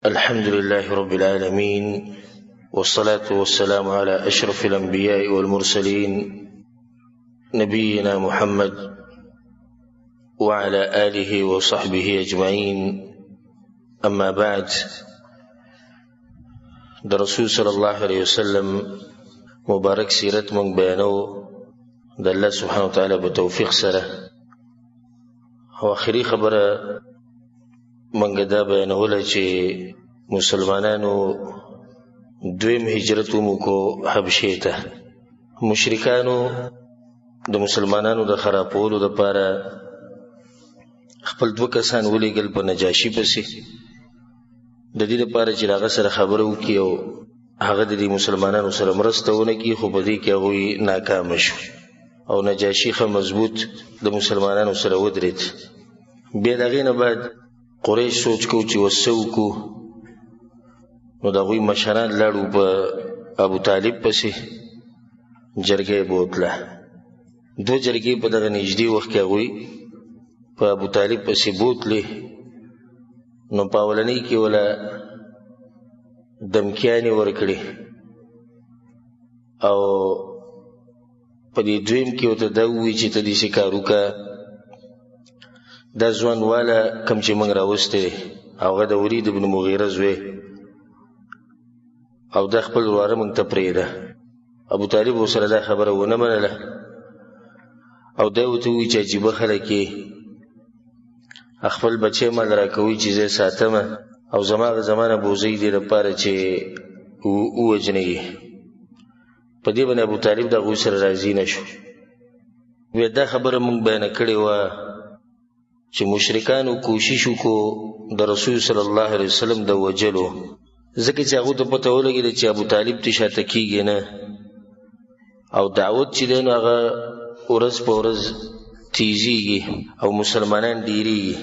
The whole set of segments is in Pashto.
الحمد لله رب العالمين، والصلاة والسلام على أشرف الأنبياء والمرسلين نبينا محمد وعلى آله وصحبه أجمعين. أما بعد، در رسول صلی الله علیه وسلم مبارک سیرت من بیانو د الله سبحانه وتعالی په توفیق سره. او آخري خبره منګه دا بیانوله چې مسلمانانو دویم هجرت وموکو حبشې ته. مشرکانو د مسلمانانو د خرابولو دپاره خپل دوه کسان ولیږل په نجاشي پسې، د دې لپاره چې هغه سره خبره وکړي او هغه د دې مسلمانانو سره مرسته ونه کړي، خو په دې کې هغوی ناکامه شو او نجاشي ښه مضبوط د مسلمانانو سره ودرېد. بیا د هغې نه بعد قریش سوچ کو چې وسه وکړو، نو د هغوی مشران لاړو په ابو طالب پسې، جرګه یې بوتله. دوه جرګې په دغه نږدې وخت کې هغوی په ابو طالب پسې بوتلې. نو په اولنۍ کې وله دمکیانې ورکړې او په دې دویم کې ورته دا ووایي چې ته داسې کار وکړه، دا ځوان واله کوم چې موږ راوستی دی هغه د ولید بن مغیره زوی او دا خپل وراره موږ ته پرېږده. ابو طالب ورسره دا خبره ونه منله او دا ورته ووایي چې عجیبه خلک یې، خپل بچی مال راکوي چې زه ساتمه او زما هغه زمانه بوزۍ دې لپاره چې ووجنه یې. په دې باندې ابو طالب د هغوی سره راضي نه شو. بیا دا خبره موږ بیانه کړې وه چې مشرکانو کوشش وکړو د رسول صلی الله علیه وسلم د وجلو، ځکه چې هغو ته پته ولګېده چې ابو طالب ته شاته کېږي نه او دعوت چې دی نو هغه ورځ په ورځ تیزیږي او مسلمانان ډېرېږي.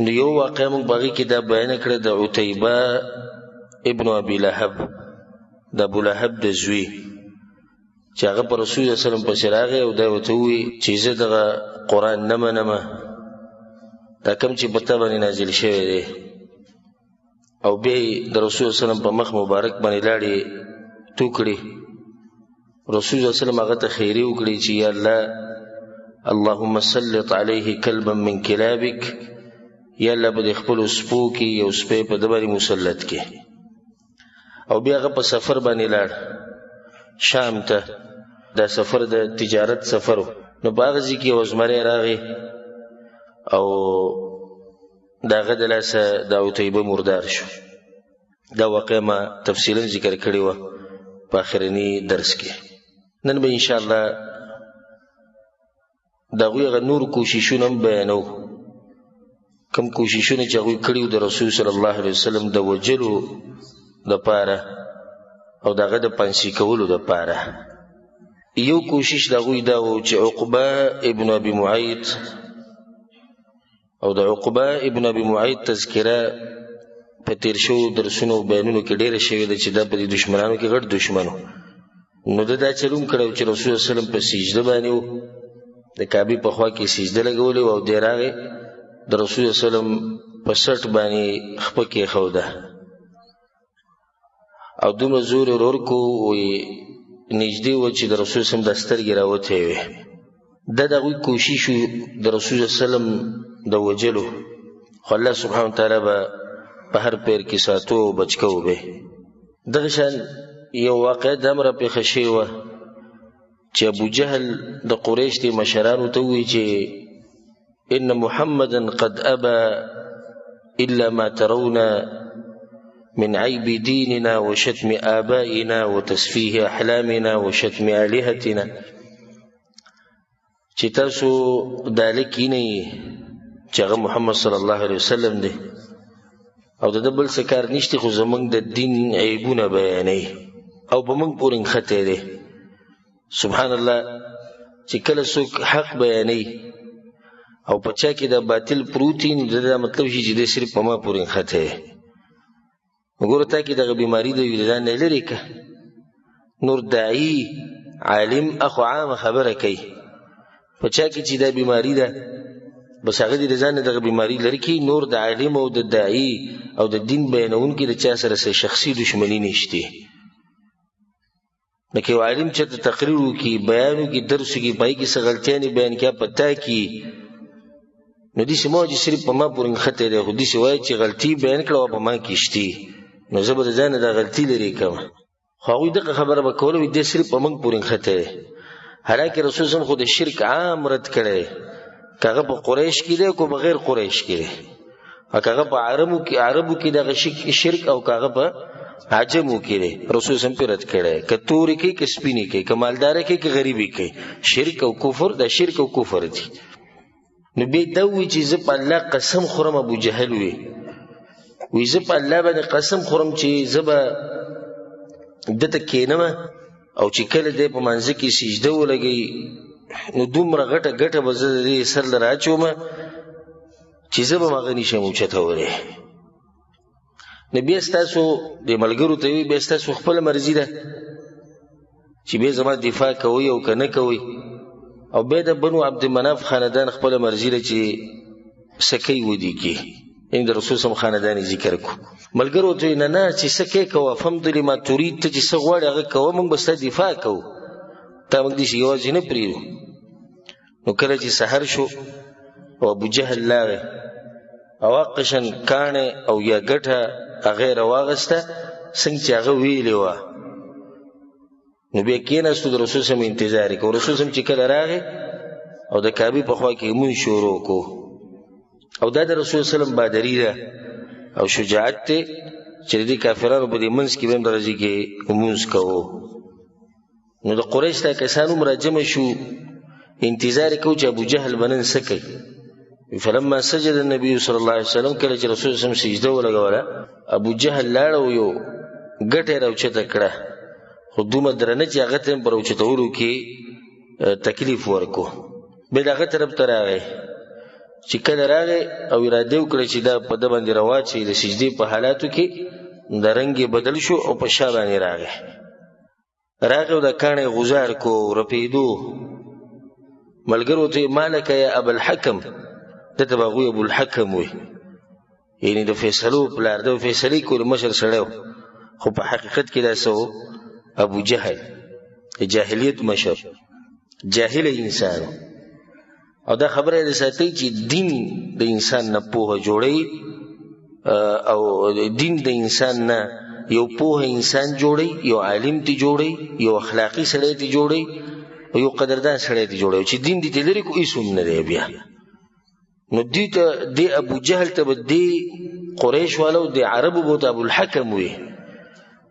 نو یو واقعه موږ په هغې کې دا بیانه کړه د عتیبه ابن ابي لهب، د ابولهب د زوی، چې هغه په رسول صلی الله علیه وسلم پسې راغی او دا ورته ووایي چې زه دغه قرآن نه منمه، دا کوم چې په تا باندې نازل شوی دی. او بیا یې د رسول صلی الله علیه وسلم په مخ مبارک باندې لاړې تو کړې. رسول صلی الله علیه وسلم هغه ته خیرې وکړې چې یا الله اللهم سلط علیه کلبا من کلابک، یا الله په دې خپلو سپو کې یو سپی په ده باندې مسلط کې. او بیا هغه په سفر باندې لاړ شام ته، دا سفر د تجارت سفر و. نو په هغه ځای کې یو زمری راغی او د هغه د لاسه د عتیبه مردار شو. دا واقعه ما تفصیلا ذکر کړې وه په آخرني درس کې. نن به انشاءالله د هغوی هغه نور کوششونه هم بیانو، کوم کوششونه چې هغوی کړي وو د رسول صلی الله علیه وسلم د وجلو دپاره او د هغه د پانسي کولو دپاره. یو کوشش د هغوی دا و چې عقبه ابن ابي معیط، او د عقبه ابن ابي معیط تذکره په تیر شوو درسونو او بیانونو کې ډېره شوې ده چې دا په دې دشمنانو کې غټ دشمن و. نو ده دا چلون کړی چې رسول الله صلی الله علیه وسلم په سجده باندې و، د کعبې په خوا کې سجده لګولې وه او دی راغی د رسول الله صلی الله علیه وسلم په سټ باندې خپه کېښوده او دومره زور یې ورکړو نږدې وه چې د رسول صلی الله علیه وسلم دا سترګې راوتې وې. دا د هغوی کوشش و د رسول صلی الله علیه وسلم د وجلو، خو الله سبحانه وتعالی به په هر پیر کې ساتو او بچکو به. دغه شان یو واقعه دا هم راپېښه شوې وه چې ابو جهل د قریش دې مشرانو ته ووایي چې ان محمدا قد ابى الا ما ترون من عيب ديننا وشتم آبائنا وتسفيه احلامنا وشتم آلهتنا، چې تاسو دا لیکي نه چې هغه محمد صلی الله علیه وسلم دی او د ده بل څه کار نشته خو زموږ د دین عیبونه بیانوي او په موږ پورې نښتی دی. سبحان الله، چې کله څوک حق بیانوي او په چا کې د باطل پروت وي نو دا مطلب شي چې دی صرف په ما پورې نښتی دی. وګوره تا کې دغه بیماري د وجدان نه لرې که نور داعي عالم اخو عامه خبره کوي، په چا کې چې دا بیماري ده بس هغه دې ځان دغه بیماری لري کې نور د عالم او د داعی او د دین بیانونکي د چا سره شخصي دښمنی نشته. لکه یو عالم چې تقریر وکي بیان وکي درس وکي پای کې څه غلطیانې بیان کیا پتا کی نو دې سمو چې صرف په ما پورې خطر دی خو دې وایي چې غلطي بیان کړو په ما کې شتي نو زه به ځان د غلطي لري کوم خو هغه دغه خبره به کوله وي دې صرف په موږ پورې خطر دی. حالکه رسول الله خو د شرک عام رد کړي کاغه په قریش کې دی کو بغیر قریش کې دی هغه په عربو کې دغه شرک او کاغه په عجمو کې دی رسول سم پیرت کړي کتوري کې کسبینی کې کمالدار کې غریبي کې شرک او کفر د شرک او کفر دي. نو به دوی چې زه په الله قسم خورم ابو جهل وي زه په الله باندې قسم خورم چې زه به دته کینم او چې کله دې په منځ کې سجده ولګي نو دومره غټه به زه دې سر لره اچوم چې زه به مغني شم اوچته وره. نبی استاسو د ملګرو ته وی به استاسو خپل مرزي ده چې به زما دفاع کوي او کنه کوي او به د بنو عبد مناف خاندان خپل مرزي ده چې سکی ودی کی ان د رسول سم خاندان ذکر کو ملګرو ته نه چې سکی کوه فهم د ما تريد ته چې سغواړي هغه کوه موږ به ست دفاع کوو تا موږ دې یوازې نه پریو. نو کله چې سحر شو او ابو جهل لاغه او قشن کانه او یا ګټه غیر واغسته څنګه چې هغه ویلی و نو بیا کېناستو د رسول سم انتظار کو رسول سم چې کله راغی او د کعبه په خوا کې مون شروع کو او دا د رسول سلام بادری ده او شجاعت ته چې د کافرانو په دې منځ کې هم درځي کې موږ کوو. نو د قریش ته کسانو مراجمه شو انتظار کو چې ابو جهل بنن سکی فلما سجد النبي صلى الله عليه وسلم کله چې رسول سم سجده ولګوله ابو جهل لاړو یو ګټه راوچته کړه خو دومره درنه چې هغه ته پر اوچتولو کې تکلیف ورکو به دغه طرف ته راغی چې کله راغی او اراده وکړه چې دا په د باندې رواچي د سجدي په حالاتو کې د رنگ بدل شو او په شا باندې راغی او د کانه غزار کو رپیدو ملګرو ته مالک یا ابو الحکم دته باغوی ابو الحکم وي یعنی د فیصلو پلار د فیصلې کول مشر سره خو په حقیقت کې دا سو ابو جهل جاهلیت مشر جاهل انسان او دا خبره ده ساتي چې دین د انسان نه پوهه جوړي او دین د انسان نه یو پوهه انسان جوړي یو عالم تی جوړي یو اخلاقی سړی تی جوړي او یو قدردان سړی تی جوړي چې دین دې لري کو ایسوم نه دی بیا نو دې ته د ابو جهل ته دی قریش والو د عربو بوت ابو الحکم وي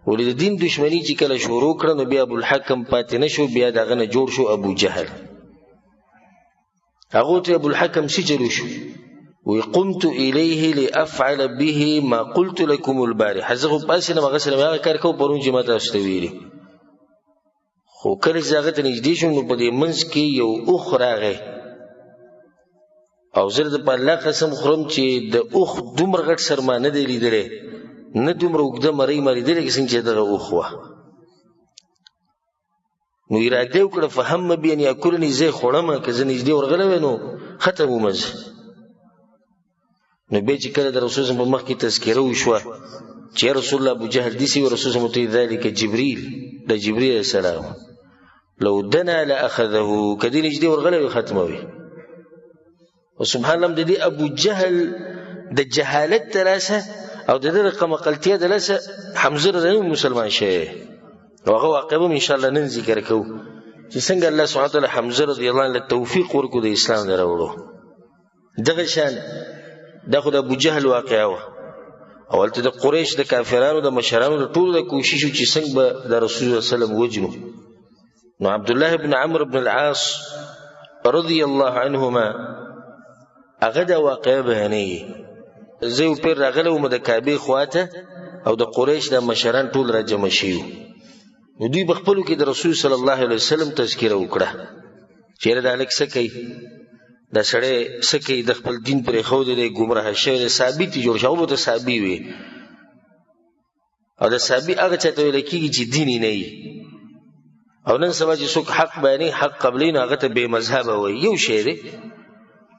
ولې د دین دشمنی چې کله شروع کړه نو بیا ابو الحکم پاتې نشو بیا دغه نه جوړ شو ابو جهل. هغه ته ابو الحکم سجلو شو وی قمت الیه لافعل به ما قلت لكم البارح زغه پاسنه مغه سره هغه کار کو پرون چې ماته استویلی خو کله چې هغه ته نږدې شو نو په دې منځ کې یو اخراغه او زه د الله قسم خورم چې د اوخ دومره غټ سرما نه دی لیدلې نه دومره وګده مری لیدلې څنګه چې دغه اوخوه نو اراده وکړه فهم بین یاکلنی زه خورم که زه نږدې ورغلم نو ختم ومز نو به چې کله د رسول الله په مخ کې تذکره وشوه چې رسول الله ابو جهل دي سي رسول الله ته ذلك جبريل د جبريل السلام لو دنا لاخذه کدی نږدې ورغلم ختموي وسبحان الله د دې ابو جهل د جهالت تراسه او د دې رقم قلتیه دلسه حمزه رضی مسلمان شه وهغه واقعو ان شاء الله نن ذکر کوو چې څنګه الله سبحانه وتعالى حمزه رضی الله عنه توفیق ورکو د اسلام دراوړو دغه شان دغه د ابو جهل واقعو اول ته د قریش د کافرانو د مشرانو د ټول د کوشش چې څنګه به د رسول الله صلی الله علیه وسلم وجنو نو عبد الله ابن عمرو ابن العاص رضی الله عنهما هغه د واقع بیانې زه په راغله و د کعبه خواته او د قریش د مشران ټول را جمع شيو نو دوی بخپلو کې د رسول صلی الله علیه وسلم تذکره وکړه چیرې د الک سکی د سړی سکی د خپل دین پر خو د ګمراه شوی ثابت جوړ شو به ته ثابت وي او د ثابت هغه چاته ویل کېږي چې دین نه وي او نن سبا چې څوک حق بیانې حق قبلین هغه ته بے مذهب وي یو شی دی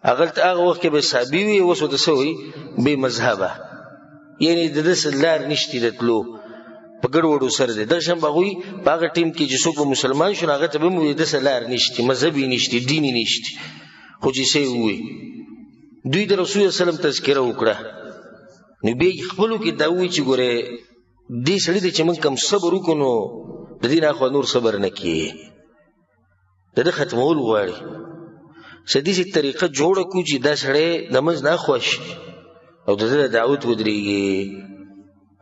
هغه وخت کې به صحابي وي، اوس ورته څه وایي؟ بې مذهبه، یعنې د داسې لار نشته د تلو، په ګډوډو سره دی. دغه شان به هغوی په هغه ټیم کې چې څوک به مسلمان شو، هغه ته به هم وایي داسې لار نشته، مذهب یې نشته، دین یې نشته. خو چې څه یې ووایي، دوی د رسول الله وسلم تذکره وکړه، نو بیا یې خپلو کې دا ووایي چې ګورې دې سړي ته چې موږ کوم صبر وکړو، نو د دې نه اخوا نور صبر نه کیږي، د ده ختمول غواړي. څه داسې طریقه جوړه کړو چې دا سړی د منځ نه اخوا شي او د ده د دعوت ودرېږي.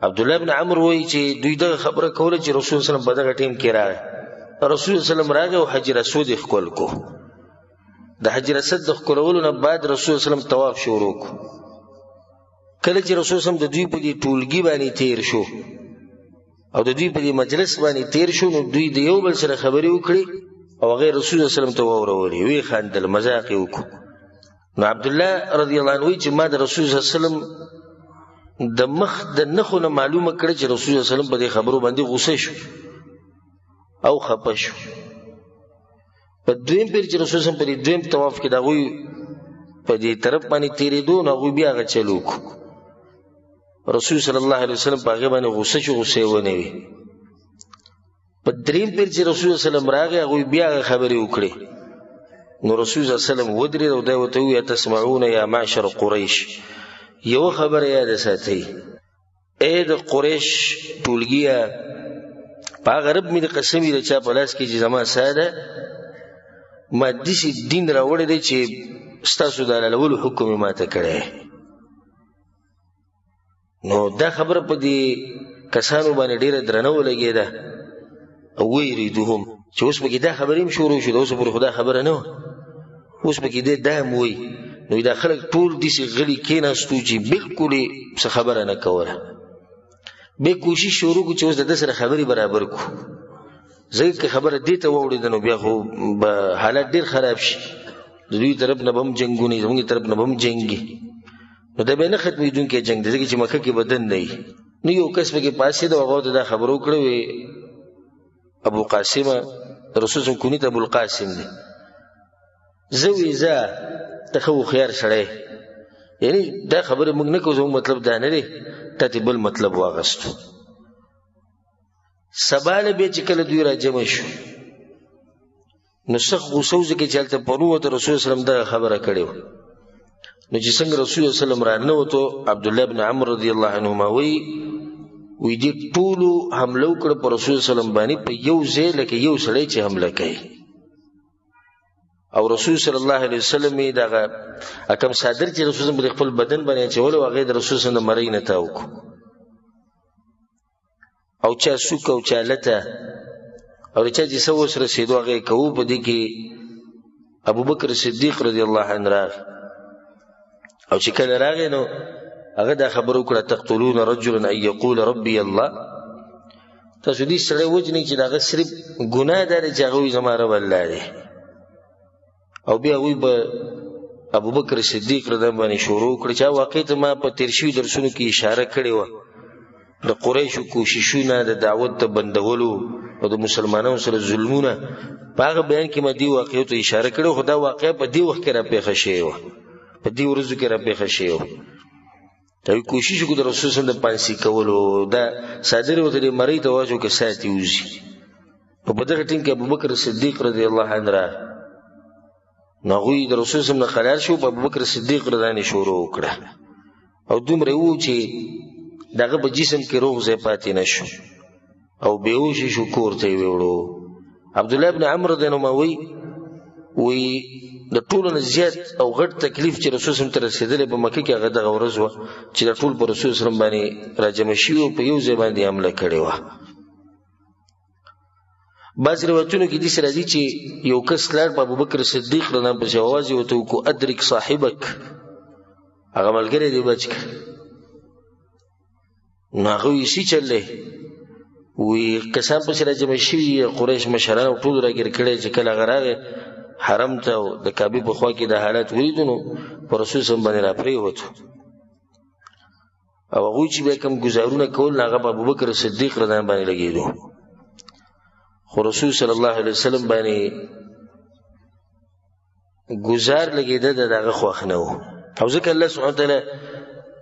عبدالله بن عمرو وایي چې دوی دغه خبره کوله چې رسول الله وسلم په دغه ټیم کې راغی. رسول الله وسلم راغی او حجر اسود یې ښکل کو. د حجر اسود د ښکلولو نه بعد رسول الله وسلم طواف شروع کو. کله چې رسول الله وسلم د دوی په دې ټولګي باندې تیر شو او د دوی په دې مجلس باندې تیر شو، نو دوی د یو بل سره خبرې وکړې او هغه رسول الله وسلم ته واورولې، ویې خندل، مذاق یې وکړو. نو عبدالله رضی الله عنه وایي چې ما د رسول الله وسلم د مخ د نښو نه معلومه کړه چې رسول الله وسلم په دې خبرو باندې غوسه شو او خفه شو. په دویم پیر چې رسول الله وسلم په دې دویم طواف کې د هغوی په دې طرف باندې تېرېدو، نو هغوی بیا هغه چل وکړو. رسول صلی الله علیه وسلم په هغې باندې غوسه شو، غوسه یې ونیوې. په دریم پیر چې رسول الله وسلم راغی، هغوی بیا هغه خبرې وکړې. نو رسول صلی الله علیه وسلم ودرېد او دا ورته وویل: تسمعون یا معشر قریش، یوه خبره یاده ساتئ، ای د قریش ټولګیه، په هغه رب مې د قسم وي د چا په لاس کې چې زما ساه ده، ما داسې دین راوړی دی چې ستاسو د حلالولو حکم یې ماته کړی. نو دا خبره په دې کسانو باندې ډېره درنه ولګېده او ویېرېدو هم چې اوس پکې دا خبرې هم شروع شو، د اوسه پورې خو دا خبره نه وه، اوس پکې دی دا هم وایي. نو دا خلک ټول داسې غلي کېناستو چې بالکل یې څه خبره نه کوله. بیا کوشش شروع کړو چې اوس د ده سره خبرې برابر کړو، ځکه که خبره دې ته واوړېده نو بیا خو به حالات ډېر خراب شي، د دوی طرف نه به هم جنګونه وي، زموږ طرف نه به هم جنګ وي، نو دا بیا نه ختمېدونکی جنګ دی، ځکه چې مکه کې به دنده وي. نو یو کس پکې پاسېد او هغه ته دا خبره وکړه، وی ابو قاسمه، رسول صلی کوني ته ابوالقاسم دی، زه وی ځه ته ښه هوښیار سړی، یعنې دا خبرې موږ نه کوو، زموږ مطلب دا نه دی، تا ته بل مطلب واغستو. سبا له بیا چې کله دوی راجمع شو، نو سخت غوسه و، ځکه چې هلته پرون ورته رسول صلی الله دغه خبره کړې وه. نو چې څنګه رسول الله صلی الله راننوتو، عبدالله بن عمرو رضی الله عنهما وایي دې ټولو حمله وکړه په رسول صلی الله باندې په یو ځای، لکه یو سړی چې حمله کوي. او رسول صلی الله علیه وسلم یې دغه کوم صادر چې رسول صلی الله خپل بدن باندې اچولی و، هغه د رسول صلی الله د مرۍ نه تاو کړو، او چا سوک او چا لته، او د چا چې څه وس رسېدو هغه یې کوو. په دې کې ابوبکر صدیق رضی الله عنه راغی، او چې کله راغی نو هغه دا خبره وکړه: تقتلون رجلا ان یقول ربي الله، تاسو دې سړی وجنئ چې د هغه صرف ګناه دا دی چې هغه وایي زما رب الله دی. او بیا هغوی به ابوبکر صدیق رضی الله باندې شروع وکړه چې واقع ته ما په تېر شوي درسونو کې اشاره کړې وه، د قریشو کوششونه د دعوت ته بندولو او د مسلمانانو سره ظلمونه، په هغه بیان کې ما دې واقعو ته اشاره کړې وه، خو دا واقعه په دې وخت کې راپېښه شوې وه، په دې ورځو کې راپېښه شوې وه. دوی کوشش وکړو د رسول صلی الله د پانسي کولو، دا صادر ورته دې مرۍ ته واچو که سات یې وځي. نو په دغه ټیم کې ابوبکر صدیق رضی الله عنه راغی، نو هغوی د رسول صلی الله نه خلال شو، په ابوبکر صدیق رضی الله شروع وکړه، او دومره یې وو چې د هغه په جسم کې روغ ځای پاتې نه شو، او بېهوشې شو، کور ته یې ویوړو. عبدالله بن عمرو رضی الله عنه وایي د ټولو نه زیات او غټ تکلیف چې رسول صلی الله ته رسېدلی په مکه کې هغه دغه ورځ وه چې دا ټول په رسول صلی الله باندې راجمع شوي او په یو ځای باندې حمله کړې وه. بعض روایتونو کې داسې راځي چې یو کس لاړ په ابوبکر صدیق رضی الله پسې اواز یې ورته وکړو: ادرک صاحبک، هغه ملګری دې بچ کړه. نو هغه وایي څه چل دی؟ وایي کسان پسې راجمع شوي، قریش مشران او ټولو راګیر کړی، چې کله هغه راغی حرم ته او د کعبې په خوا کې د حالات ولیدو، نو په رسول صلی الله باندې راپرېوتو، او هغوی چې بیا کوم ګزارونه کول هغه په ابوبکر صدیق رضی الله باندې لګېدو. خو رسول صلی الله علیه وسلم باندې گزار لګېده د دغه خوښ نه و او ځکه الله سبحانه وتعالی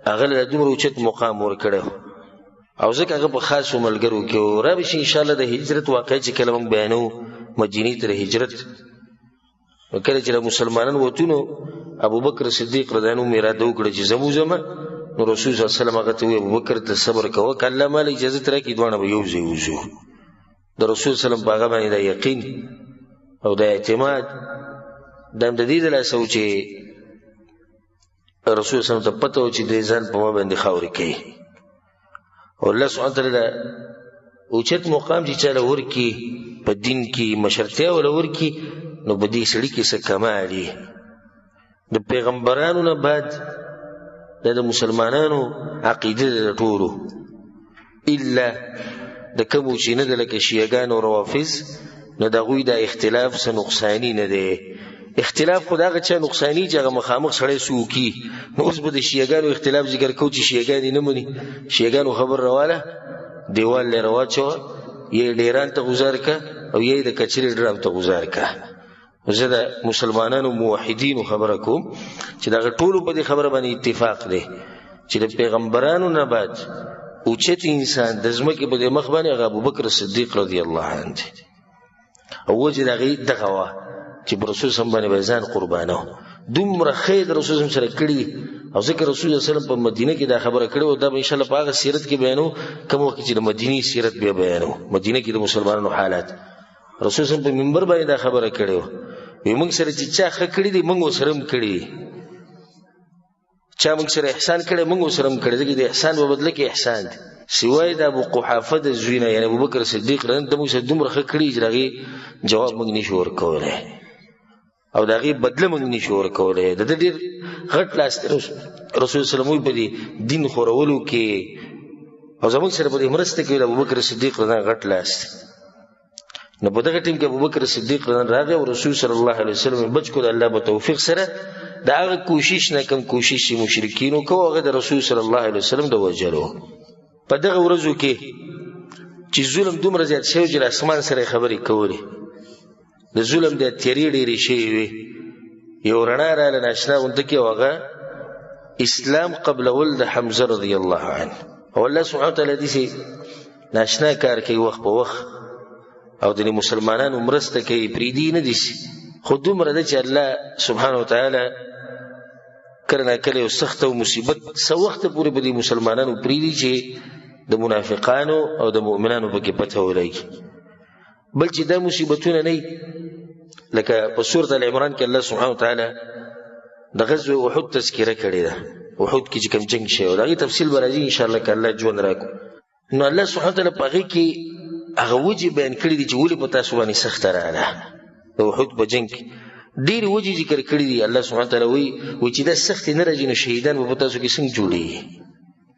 هغه له دومره اوچت مقام ورکړی او ځکه هغه په خاصو ملګرو کې و. رابه شي انشاءالله د هجرت واقع چې کله موږ بیانوو مدینې ته د هجرت کله چې د مسلمانانو وتو نو ابوبکر صدیق رضی الله عنه اراده وکړه چې زه وځم نو رسول صلی الله علیه وسلم هغه ته وویل ابوبکر ته صبر کوه که الله ماله اجازت راکړي دواړه به یو ځای وځو. د رسول صلی الله علیه وسلم په هغه باندې دا یقین او دا اعتماد دا هم د دې دلاسه و چې رسول صلی الله علیه وسلم ته پته و چې دې ځان په ما باندې خاورې کوي او الله سبحانه وتعالی دا اوچت مقام چې چاله ورکي په دین کې مشرتیا ولا ورکي نو په دې سړي کې څه کمال دی. د پیغمبرانو نه بعد دا د مسلمانانو عقیده د ټولو الا د کومو چې نه ده لکه شیعګان او روافض نو د هغوی دا اختلاف څه نقصاني نه دی. اختلاف خو د هغه چا نقصاني چې هغه مخامخ سړی څه وکړي. نو اوس به د شیعګانو اختلاف ذکر کوو چې شیعګان یې نه مني شیعګانو خبر راواله دیوال لی راواچوه یې ډیران ته غوزار که او یې د کچرې ډرام ته غوزار که. زه د مسلمانانو موحدینو خبره کوم چې دغه ټولو په دې خبره باندې اتفاق دی چې د پیغمبرانو نه بعد اوچت انسان د ځمکې په دې مخ باندې هغه ابوبکر صدیق رضی الله عنه دی او وجه د هغې دغه وه چې په رسول سم باندې به ځان قربانه دومره خیر د رسول سم سره کړي او ځکه رسول الله وسلم په مدینه کې دا خبره کړې وه دا به انشاءالله په هغه سیرت کې بیانو کوم وخت چې د مدینې سیرت بیا بیانو مدینه کې د مسلمانانو حالات رسول سم په منبر باندې دا خبره کړې وه وی موږ سره چې چا ښه کړي دي موږ ورسره هم کړي چا موږ سره احسان کړی موږ ورسره هم کړی ځکه د احسان په بدله کې احسان دی سوای د ابو قحافه د زوی نه یعنې ابوبکر صدیق رضی د موږ سره دومره ښه کړي چې د هغې جواب موږ نشو ورکولی او د هغې بدله موږ نشو ورکولی د ده ډېر غټ لاس دی رسول سلم وایي په دې دین خورولو کې او زموږ سره په دې مرسته کوي د ابوبکر صدیق رضی غټ لاس دی. نو په دغه ټیم کې ابوبکر صدیق رضی راغی او رسول صلی الله علیه وسلم بچ کو د الله په توفیق سره د هغه کوشش نه کم کوشش چې مشرکینو کوو هغه د رسول صلی الله علیه وسلم د وجلو. په دغه ورځو کې چې ظلم دومره زیات شوی چې له اسمان سره خبرې کولې د ظلم د تیرې ډېرې شوې وې یو رڼا راله ناشنا غونته کې او هغه اسلام قبلول د حمزه رضی الله عنه او الله سبحانه وتعالی داسې ناشنا کار کوي وخت په وخت او د مسلمانانو مرسته کوي پریدي نه دي خو دومره ده چې الله سبحانه وتعالی کله ناکله یو سخته او مصیبت څه وخته پورې به د مسلمانانو پریدي چې د منافقانو او د مؤمنانو پکې پته ولګي بل چې دا مصیبتونه نه لکه په سورة العمران کې الله سبحانه وتعالی د غزوه احد تذکره کړې ده احد کې چې کوم جنګ شوی و د هغې تفصیل به راځي انشاءالله که الله ژوند راکړو نو الله سبحانه وتعالی په هغې کې هغه وجې بیان کړي دي چې ولې په تاسو باندې سخته راغله د احد په جنګ کې ډېرې وجې ذکر کړي دي الله سبحانه وتعالی وایي چې دا سختې نه راځي نو شهیدان به په تاسو کې څنګه جوړېږي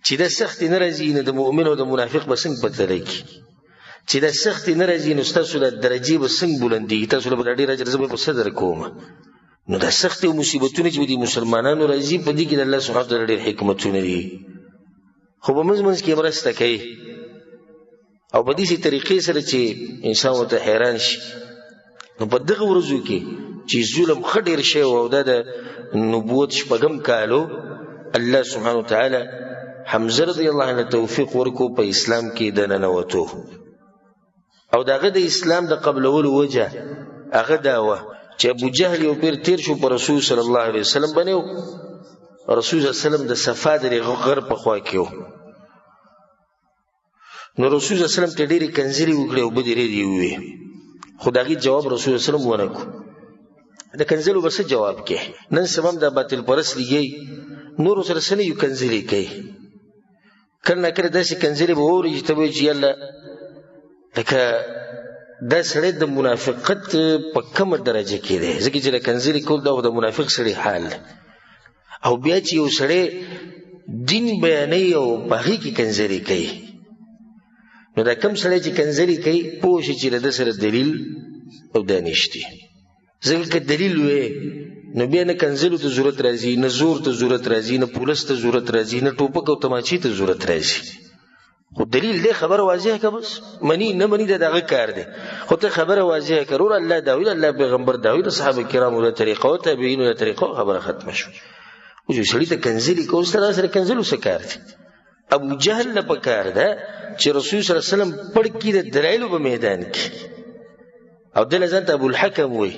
چې دا سختې نه راځي نو د مؤمن او د منافق به څنګه پته لګي چې دا سختې نه راځي نو ستاسو د درجې به څنګه بلندېږي تاسو له به دا ډېر اجر زه به په څه درکوم نو دا سختې مصیبتونه چې به د مسلمانانو راځي په دې کې د الله سبحانه وتعالی ډېر حکمتونه دي خو په منځ منځ کې مرسته کوي او په دې طریقې سره چې انسان ورته حیران شي. نو په دغه ورځو کې چې ظلم ښه ډېر شوی او دا د نبوت شپږم کالو الله سبحانه وتعالی حمزه رضی الله عنه توفیق ورکو په اسلام کې د ننوتو او د هغه د اسلام د قبلولو وجه هغه دا وه چې ابو جهل یو پیر تیر شو په رسول صلی الله علیه وسلم باندې رسول صلی الله علیه وسلم د صفا د غر په خوا کې و نو رسول صلی الله علیه وسلم ته ډېرې کنځلې وکړې او بدې ردې ووې خو د هغې جواب رسول صلی الله علیه وسلم ونه کړو د کنځلو به څه جواب کې نن سبا هم دا باطل پرست لګي نورو سره څه نه یو کنځلې کوي کله نه کله داسې کنځلې به واوري چې ته به وایي چې یالله لکه دا سړی د منافقت په کومه درجه کې دی ځکه چې د کنځلې کول دا د منافق سړي حال او بیا چې یو سړی دین بیانوي او په هغې کې کنځلې کوي نو دا کم سړی چې کنځلې کوي پوه شي چې له ده سره دلیل او دانش دي ځکه که دلیل وی نو بیا نه کنځلو ته ضرورت راځي نه زور ته ضرورت راځي نه پولیس ته ضرورت راځي نه ټوپک او تماچې ته ضرورت راځي خو دلیل دی خبره واضحه که بس منی نه منی د دغه کار دی خو ته خبره واضحه که ورور الله دا ویل الله پیغمبر دا ویل صحابه کرامو له طریقه او تابعینو له طریقه خبره ختمه شو اوس سړي ته کنځلي کول سره کنځلو څه کار دی ابو جهل نه پکار ده چې رسول صلی الله علیه وسلم پړ کې د دلایلو په میدان کې او دله ځان ته ابو الحکم وي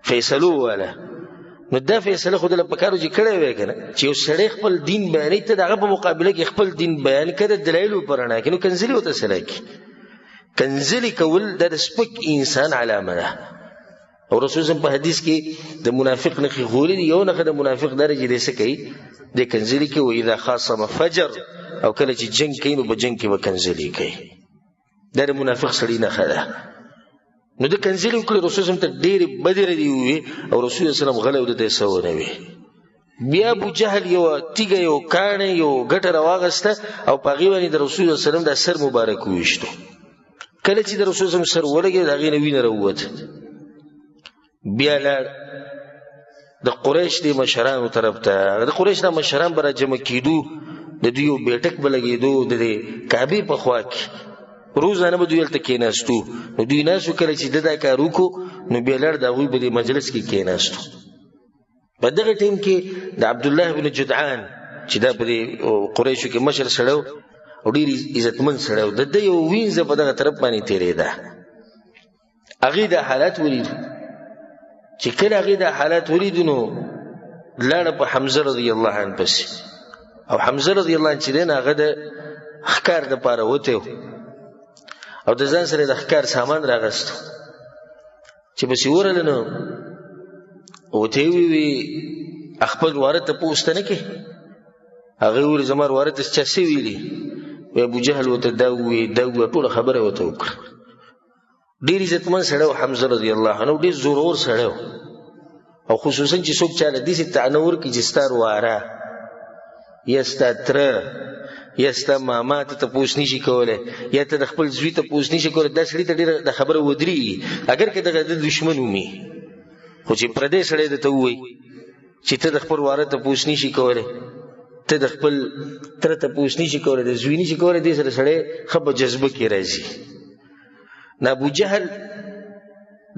فیصلو والا نو دا فیصله خو دله پکارو چې کړی وی کنه چې یو سړی خپل دین بیانوي ته دغه په مقابله کې خپل دین بیان کړي د دلایلو په رڼا کې نو کنځلي ورته سره کوي کنځلي کول د سپک انسان علامه ده او رسول الله په حدیث کې د منافق نخي غولي یو نه د منافق درجه دې څه کوي د کنځلي کې و اذا خاصم فجر او کله چې جنگ کوي نو په جنگ کې و کنځلي کوي دا د منافق سړی نه خده نو د کنځلي وکړي رسول الله ته ډېر بدر دی وي او رسول الله صلی الله علیه وسلم غلو د سو نه وي بیا ابو جهل یو تیګه یو کانه یو ګټه راوغسته او پاغي باندې د رسول الله صلی الله علیه وسلم د سر مبارک وښتو کله چې د رسول الله سر ولګي دا غي نه وینه راووت بیا لا د قریش دی مشرانو طرف ته د قریش د مشران بر جمع کیدو د دیو بیٹک بلګیدو د کعبه په خوا کې روزانه به دوی ته کېناستو نو دوی ناسو کله چې دا کار وکړو نو بیا لړ دا وی په مجلس کې کېناستو په دغه ټیم کې د عبد الله بن جدعان چې دا په قریشو کې مشر سره او ډیر عزتمن سره د دې یو وینځ په دغه طرف باندې تیرېده هغه د حالت ولید چې کله هغه د حالت ولید نو لاړ په حمزه رضی الله عنه پس او حمزه رضی الله عنه چې دین هغه د خکار د پاره وته او د ځان سره د خکار سامان راغست چې بس ورل نو او ته وی خپل ورته پوښتنه کې هغه ور زمر ورته چې ویلي ابو جهل وته دا ټول خبره وته وکړه ډیر عزتمن سره حمزه رضی الله عنه ډیر زورور سره او خصوصا چې څوک چاله دې تعنور کې جستار واره یستتر یستا ماما ته پوښتنه شي کوله یا ته خپل زوی ته پوښتنه شي کوله د سړي ته ډیر د خبره ودري اگر کې د دشمن ومي خو چې پردې سړی ته وای چې ته د خپل واره ته پوښتنه شي کوله ته د خپل تر ته پوښتنه شي کوله د زوی نشي کوله دې سره سړی خبره جذبه کې راځي نه ابو جهل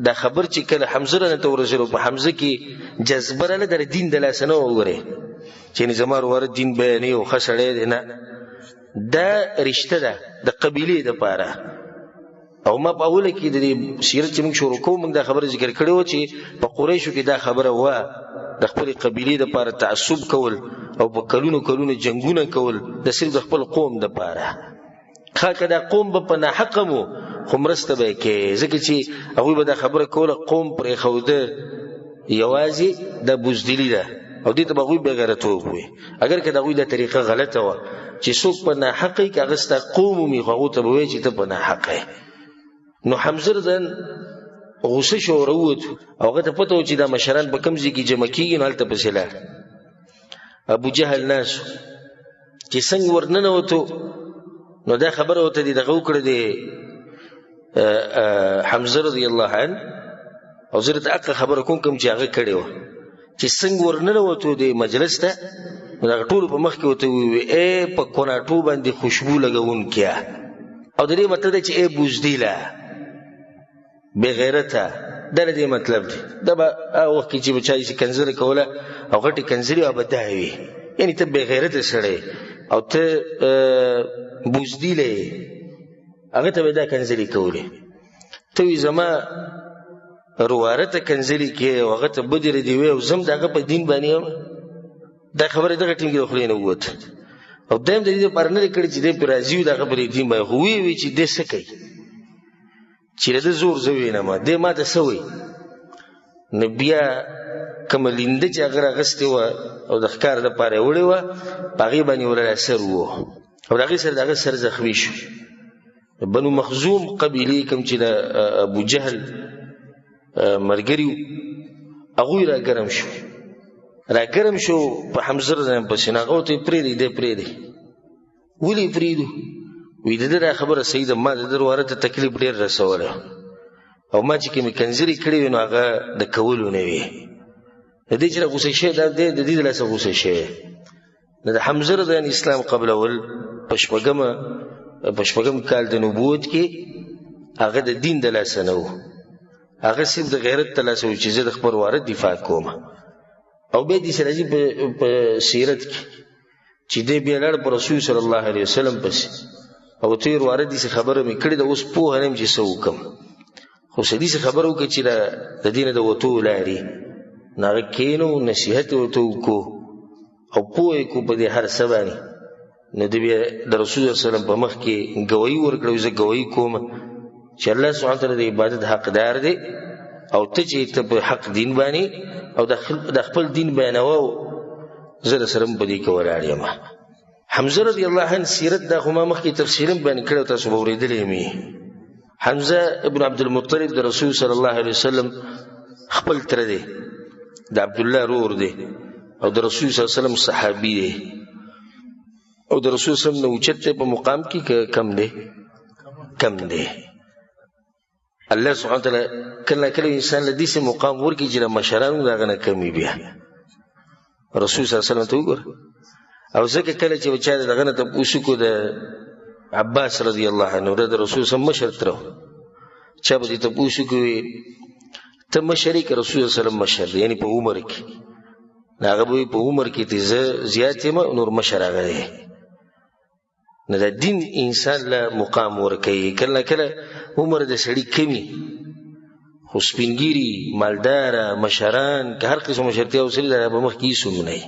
دا خبر چې کله حمزه نه ته ورسره په حمزه کې جذبه را در دین د لاسنه وګوره چې نظام ور دین بیانې او خسړې نه دا رشتہ ده د قبيله د پاره او ما په اوله کې د سیرت چې موږ شروع کوو موږ دا خبره ذکر کړو چې په قریشو کې دا خبره و د خپل قبيله د پاره تعصب کول او په کلونو جنگونه کول د صرف د خپل قوم د پاره خاکه دا قوم په ناحقمو خمرسته به کې ځکه چې هغه به دا خبره کوله قوم پر خوده یوازې د بوزدلی ده او دې ته به غوي بغیرتوب وي اگر که دا غوي د طریقه غلطه و چې څوک په ناحقه کې هغه ست قوم می غو ته وي چې ته په ناحقه نو حمزه دن غوسه شو وروت او هغه ته پته و چې دا مشران په کمزې کې جمع کیږي نو هلته پسلا ابو جهل ناس چې څنګه ورننه وته نو دا خبره وته دي دغه وکړه دي حمزه رضی الله عنه او زه ته اقا خبره کوم چې هغه کړي و چې څنګه ورننه وته د مجلس ته دا ټول په مخ کې وته وي اے په کوناټو باندې خوشبو لګون کیا او د دې مطلب دی چې اے بوزدیلا بغیرته دا دې مطلب دی دا به وخت کې چې بچای شي کنځل کوله او غټي کنځلي او بداوي یعنی ته بغیرته سره او ته بوزدیلې هغه ته دا کنځلي کوله ته زما روارته کنځلي کې هغه ته بدر دی وي او زم دغه په دین باندې دا خبره دغه ټینګ خلینو ووت او دیم د دې پرنه کړي چې د برازیل دغه په دین باندې وی چې د سکه چې د زور زوی نه ما د ما ته سوي نبیا کملینده چې هغه غستې و او د ښکار د پاره وړي و باغی باندې ولا سر وو او دغه سر دغه سر زخمی شو بنو مخزوم قبیله کوم چې د ابو جهل مرګریو هغه را ګرم شو په حمزه رضی په سیناغو ته پری دی ولی پریدو وی دغه خبره سید ما د دروازه ته تکلیف ډیر رسوله او ما چې کوم کنځري کړی نو هغه د کولو نه وی د دې چې غوسه شه د دې د لاسه غوسه شه د حمزه رضی اسلام قبل اول پښپګم په شپږم کال د نبوت کې هغه د دین د لاسه نه و، هغه صرف د غیرت د لاسه و چې زه د خپل وارد دفاع کوم. او بیا دې سره په سیرت کې چې دې بیا لاړ په رسول صلی الله علیه وسلم پسې او تیر وارد دې خبره مې کړې ده، اوس پوه نه یم چې څه وکړم. خو سدي څه خبره وکړه چې د دینه د وتو لارې نه هغه کینو نصیحت ورته وکړو او پوه یې کړو په دې هر څه باندې. نو دې بیا د رسول صلی الله علیه وسلم په مخ کې ګوایي ورکړه، زه ګوایي کوم چې الله سبحانه وتعالی د عبادت حقدار دی او ته چې ته په حق دین باندې او د خپل دین بیانوه، زه د سره په دې کې ولاړ یم. حمزه رضی الله عنه سیرت دا خو ما مخکې تفصیلا بیان کړی، تاسو به اورېدلی مې. حمزه ابن عبدالمطلب د رسول صلی الله علیه وسلم خپل تره دی، د عبدالله رور دی او د رسول صلی الله علیه وسلم صحابي دی او د رسول صلی الله علیه وسلم نه اوچت دی په مقام کې که کم دی؟ کم دی. الله سبحانه وتعالی کله کله انسان له داسې مقام ورکړي چې د مشرانو د هغه نه کم وي. بیا رسول صلی الله علیه وسلم ته وګوره. او ځکه کله چې چا د هغه نه تپوس وکړو د عباس رضی الله عنه، د رسول صلی الله علیه وسلم مشر تره و، چا به دې تپوس وکړي ته مشر یې که رسول صلی الله علیه وسلم مشر دی، یعنې په عمر کې. هغه به په عمر کې ته زه زیات یم نور مشر هغه دی. نه د دین انسان له مقام ورکوي. کله کله عمر د سړي کمی خو سپینګیري مالداره مشران که هر قسم مشرتیا وسلي دا به مخکې ایسونه وي.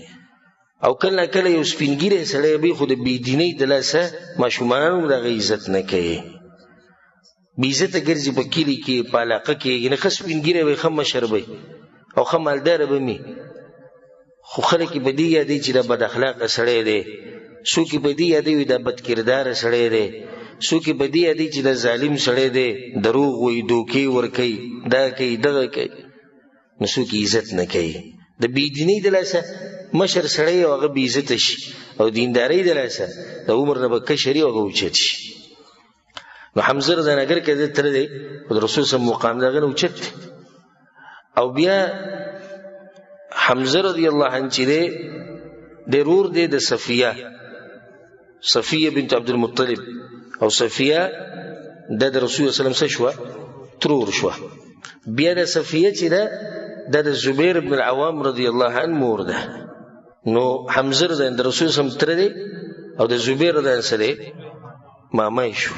او کله کله یو سپینګیری سړی وي خو د بېدینۍ د لاسه ماشومان هم د هغه عزت نه کوي، بې عزته ګرځي په کلي کې په علاقه کې. نه ښه سپینګیری وي، ښه مشر وي او ښه مالداره به وي، خو خلک یې په دې یادوي چې دا بد اخلاقه سړی دی، څوک یې په دې یادوي دا بد کرداره سړی دی، څوک یې په دې یادوي چې دا ظالم سړی دی، دروغ وایي، دوکې ورکوي، دا کوي دغه کوي. نو څوک یې عزت نه کوي. د بېدینۍ د لاسه مشر سړی او هغه بې عزته شي، او دیندارۍ د لاسه د عمر نه به کشر وي او هغه اوچت شي. نو حمزه رضانګر کې د تره دی او د رسول صلی الله علیه وسلم مقام د هغه نه اوچت دی. او بیا حمزه رضی الله عنه چې دی د رور دی د صفیه بنت عبدالمطلب، او صفیه د رسول صلی الله علیه وسلم څه شوه؟ ترور شوه. بیا د صفیه چې ده د زبیر بن العوام رضی الله عنه مور ده. نو حمزه رضی الله عنه د رسول صلی الله علیه وسلم تره دی او د زبیر رضی الله عنه څه دی؟ مامای شو.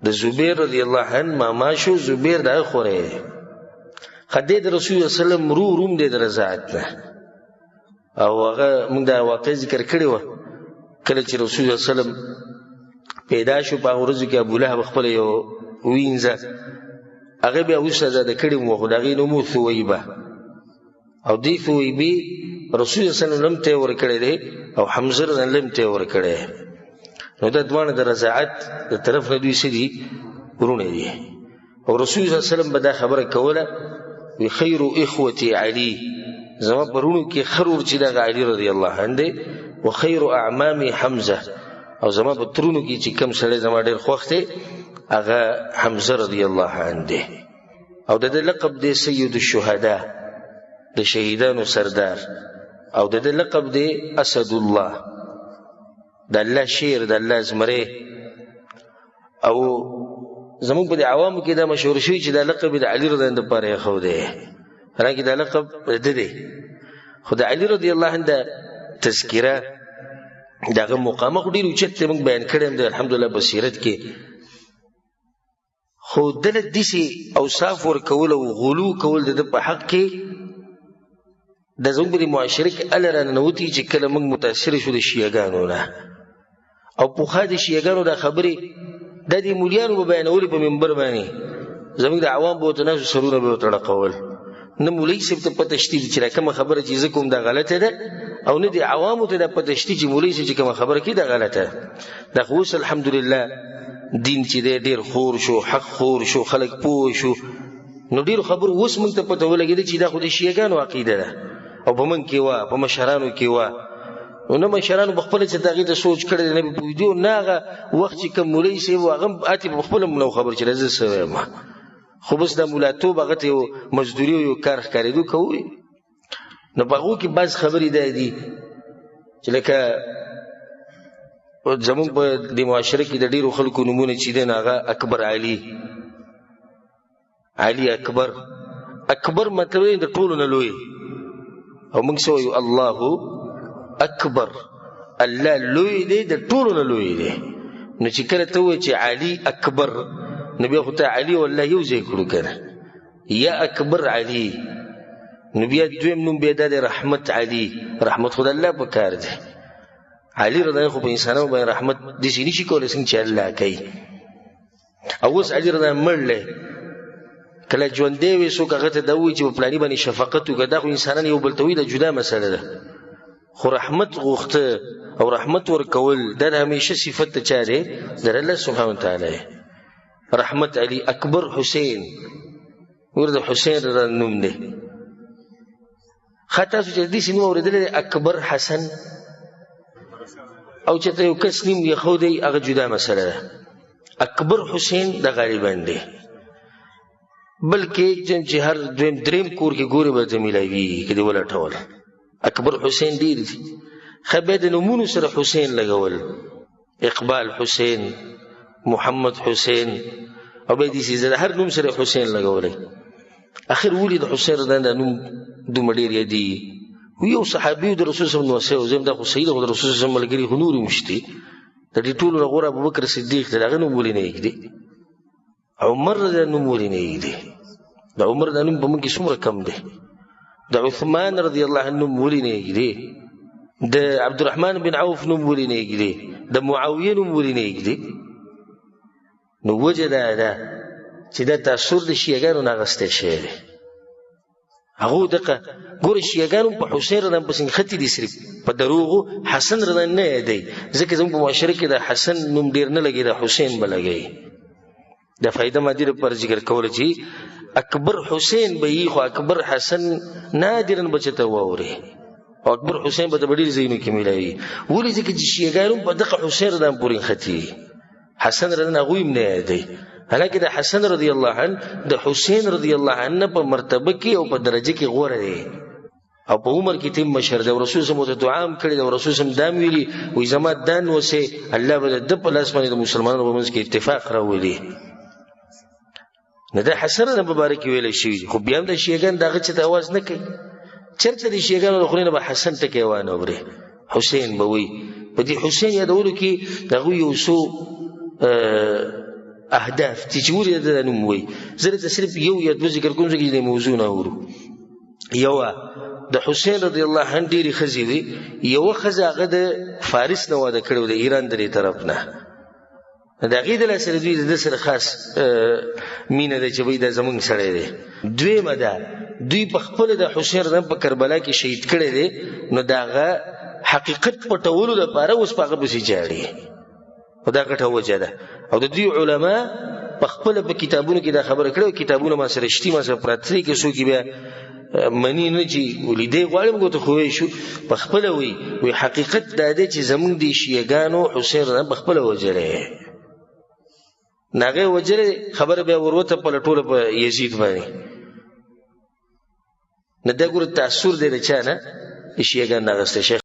د زبیر رضی الله عنه ماما شو، زبیر د هغه خوری دی. خدای د رسول الله صلی الله علیه وسلم روم دی د رضاعت نه. او هغه موږ دا واقع ذکر کړې وه کله چې رسول الله صلی الله علیه وسلم پیدا شو په هغه ورځو کې ابولهب خپله یو وینځه هغه بیا وسزاده کړې وه، خو د هغې نوم و ثویبه. او دې ثویبې رسول الله صلی الله علیه وسلم ته یې ورکړی دی او حمزه رضی الله عنه ته یې ورکړی. نو دا دواړه د رضاعت د طرف نه دوی څه دي؟ ورونه دي. او رسول الله صلی الله علیه وسلم به دا خبره کوله، وی خیر اخوتي علي، زما پرونو کې خرور چې دغه علي رضی الله عنه دی، و خیر اعمامي حمزه، او زما په ترونو کې چې کم سړی زما ډېر خوښ دی هغه حمزه رضی الله عنه دی. او د دې لقب دی سید الشهدا، د شهیدانو سردار. او د دې لقب دی اسد الله، د الله شیر، د الله زمری. او زمونږ په عوامو کې دا مشهور شوي چې دا لقب د علي رضی الله عنه دپاره یې ښودی، حالانکې دا لقب ده دی. خو د علي رضی الله عنه دا تذکره د هغه مقامه خو ډېر اوچت دی، موږ بیان کړی هم دی الحمدلله په سیرت کې. خو دله داسې اوصاف ورکول او غلو کول د ده په حق کې د زموږ په دې معاشره کې هله راننوتي چې کله موږ متاثره شو د شیعهګانو نه. او پخوا د شیعهګانو دا خبرې دا د مولیانو به بیانولې په منبر باندې، زموږ د عوام به ورته ناستو سرونه به ورته ړقول. نه مولوي صاحب ته پته شته چې دا کومه خبره چې زه کوم دا غلطه ده، او نه د عوامو ته دا پته شته چې مولوي صاحب چې کومه خبره کوي دا غلطه ده. دا خو اوس الحمدلله دین چې دی ډېر خور شو، حق خور شو، خلک پوه شو. نو ډېرو خبرو اوس موږ ته پته ولګېده چې دا خو د شیعهګانو عقیده ده او په موږ کې وه، په مشرانو کې وه. نو نه مشرانو په خپله چې د هغې ته سوچ کړی نه به پوهېدو، نه هغه وخت چې کوم مولوي صاحب و هغه اتې په خپله ملا خبر چې زه څه وایم، خو بس دا ملاتوب هغه ته یو مزدوري او یو کار ښکارېدو کوي. نو په هغو کې بعض خبرې دا دي چې لکه زمونږ په دې معاشره کې د ډېرو خلکو نومونه چې دی نو هغه اکبر علي اکبر مطلب دی د ټولو نه لوی او موږ څه وایو الله اکبر الله لوی دی د ټولو نه لوی دی نو چې کله ته وایې چې علي اکبر نو بیا خو ته علي والله یو ځای کړو که نه یا اکبر علي نو بیا دویم نوم بیا دا دی رحمت علي رحمت خو د الله په کار دی علي رضا خو په انسانانو باندې رحمت داسې نشي کولی څنګه چې الله کوي او اوس علي رضا مړلی کله ژوندی وي څوک هغه ته دا ووایي چې په پلاني باندې شفقت وکړه دا خو انسانان یو بل ته وایي دا جدا مسله ده خو رحمت غوښته او رحمت ورکول دا د همیشه صفت د چا دی د الله سبحانه وتعالی رحمت علي اکبر حسین ورته حسین رضا نوم دی ښه تاسو چې داسې نوم اورېدلی دی اکبر حسن او چې ته یو کس نیم یخودی هغه جدا مسله ده اکبر حسین د غالبا دی بلکې چې هر دویم دریم کور کې ګورې به ته میلاویږي که دې ولټول اکبر حسین ډېر دي ښه بیا د نومونو سره حسین لګول اقبال حسین محمد حسین او بیا داسې زه هر نوم سره حسین لګولی اخر ولې د حسین رضا دا نوم دومره ډېر یادېږي یو صحابي د رسول صلی الله علیه وسلم زم دا خو صحیح ده خو د رسول صلی الله علیه وسلم ملګري خو نور هم شته د دې ټولو نه غوره ابوبکر صدیق دی د هغه نوم ولې نه یږدي عمر رضی الله نوم ولې نه یږدي د عمر دا نوم په موږ کې څومره کم دی د عثمان رضی الله عنه نوم ولې نه یږدي د عبدالرحمن بن عوف نوم ولې نه یږدي د معاویه نوم ولې نه یږدي نو وجه دا ده چې دا تاثر د شیعهګانو نه اخیستی شوی دی هغه دغه ګوره شیعهګانو په حسین رضا پسې نښتي دي صرف په دروغو حسن رضا نه یادوي ځکه زموږ په معاشره کې د حسن نوم ډېر نه لګي د حسین به لګوي د فایده مادي لپاره ذکر کوله چې اکبر حسین به یي خو اکبر حسن نادرا به چې ته واورې او اکبر حسین به د ډېر ځایونو کې میلاوي ولې ځکه چې شیعهګانو په دغه حسین رضا پورې نښتي حسن رضا هغوی هم نه یادوي حالانکه د حسن رضی الله عنه د حسین رضی الله عنه په مرتبه کې او په درجه کې غوره دی او په عمر کې تیم مشر دی او رسول صلی الله علیه وسلم دعا هم کړې ده او رسول صلی الله علیه وسلم دا هم ویلي وایي زما دا نوسې الله به د په لاس باندې د مسلمانانو په منځ کې اتفاق راولي نه د حسن رضی مبارک ویلی شوي خو بیا هم د شیعهګان د هغه چې ته اواز نه کوي چېرته د شیعهګانو د خولې نه به حسن ټکی وانه اورې حسین به وایي په دې حسین یادولو کې د هغوی یو څو اهداف چې ولې د نوم وایي زه درته صرف یو یا دوه ذکر کوم ځکه چې د موضوع نه اورو یوه د حسین رضی الله عنه ډېرې ښځې وي یوه ښځه هغه د فارس نه واده کړی و د ایران د دې طرف نه د هغې د لاسه د دوی د ده سره خاص مینه ده چې وایي دا زموږ سړی دی دویمه ده دوی په خپله د حسین رضی په کربلا کې شهید کړی دی نو د هغه حقیقت پټولو دپاره اوس په هغه پسې جاړي او دا ګټه وجه ده او د دوی علما په خپله په کتابونو کې دا خبره کړې کتابونه ما سره شتي ما سره پراته دي که څوک بیا مني نه چې ولیدی غواړي موږ ته خو شو په خپله وایي حقیقت دا دی چې زموږ د شیعهګانو حسین رضا په خپله وجلی نه هغې وجلی خبره بیا وروته پلټوله په یزید باندې نه دا ګوره تاثر دی د چا نه د شیعهګانو نه اخیستی